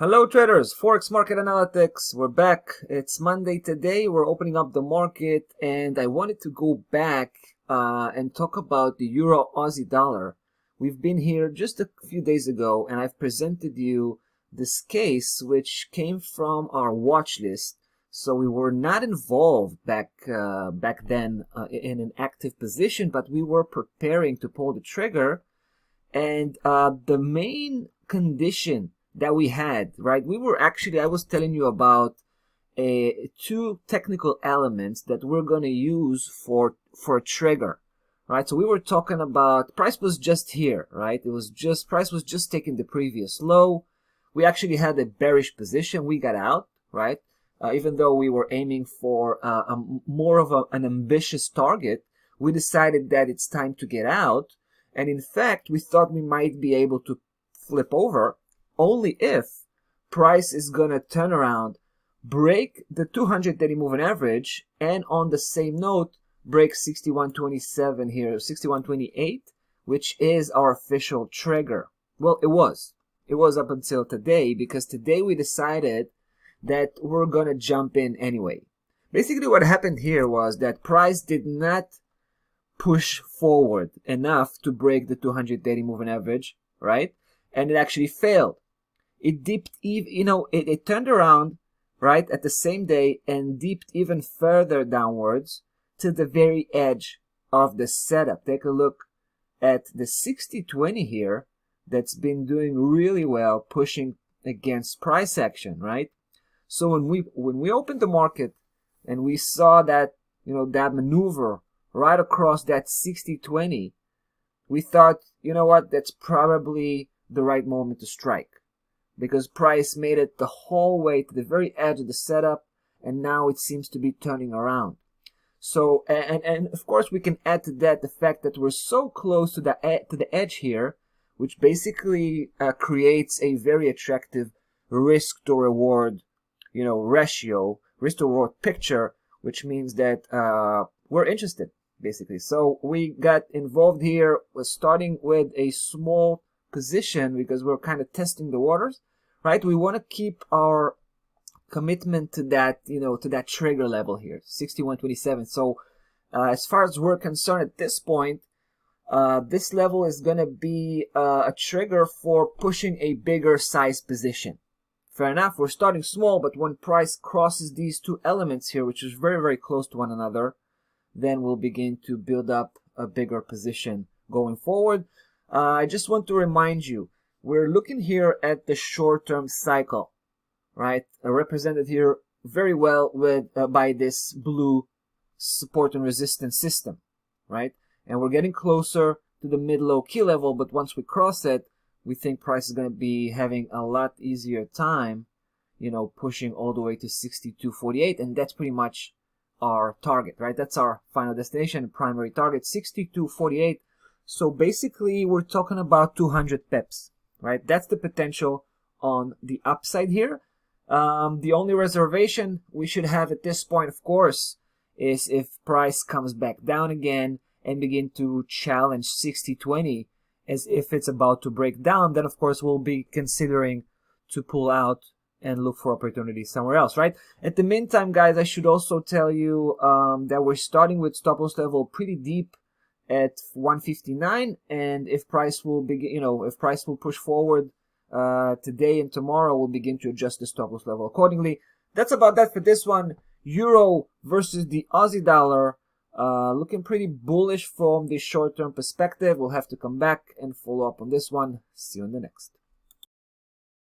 Hello traders, Forex Market Analytics. We're back. It's Monday today. We're opening up the market and I wanted to go back and talk about the Euro Aussie dollar. We've been here just a few days ago and I've presented you this case which came from our watch list. So we were not involved back then in an active position, but we were preparing to pull the trigger. And the main condition that we had, right? I was telling you about two technical elements that we're going to use for a trigger, right? So we were talking about price was just here, right? Price was just taking the previous low. We actually had a bearish position. We got out, right? Even though we were aiming for more of an ambitious target, we decided that it's time to get out. And in fact, we thought we might be able to flip over only if price is going to turn around, break the 230 moving average, and on the same note, break 61.27 here, 61.28, which is our official trigger. Well, it was. It was up until today, because today we decided that we're going to jump in anyway. Basically, what happened here was that price did not push forward enough to break the 230 moving average, right? And it actually failed. It dipped, it turned around, right, at the same day and dipped even further downwards to the very edge of the setup. Take a look at the 60-20 here that's been doing really well, pushing against price action, right? So when we opened the market and we saw that, that maneuver right across that 60-20, we thought, you know what, that's probably the right moment to strike, because price made it the whole way to the very edge of the setup, and now it seems to be turning around. So, and of course we can add to that the fact that we're so close to the edge here, which basically creates a very attractive risk to reward, ratio, risk to reward picture, which means that we're interested, basically. So we got involved here. We're starting with a small position because we're kind of testing the waters, right? We want to keep our commitment to that, to that trigger level here, 61.27. So as far as we're concerned at this point, this level is going to be a trigger for pushing a bigger size position. Fair enough, we're starting small, but when price crosses these two elements here, which is very, very close to one another, then we'll begin to build up a bigger position going forward. I just want to remind you, we're looking here at the short-term cycle, right? Represented here very well with by this blue support and resistance system, right? And we're getting closer to the mid-low key level, but once we cross it, we think price is going to be having a lot easier time, pushing all the way to 62.48, and that's pretty much our target, right? That's our final destination, primary target, 62.48. So basically, we're talking about 200 pips, right? That's the potential on the upside here. The only reservation we should have at this point, of course, is if price comes back down again and begin to challenge 60.20 as if it's about to break down, then of course we'll be considering to pull out and look for opportunities somewhere else, right? At the meantime, guys, I should also tell you that we're starting with stop loss level pretty deep at 159, and if price will begin, if price will push forward today and tomorrow, we'll begin to adjust the stop loss level accordingly. That's about that for this one. Euro versus the Aussie dollar, looking pretty bullish from the short-term perspective. We'll have to come back and follow up on this one. See you in the next.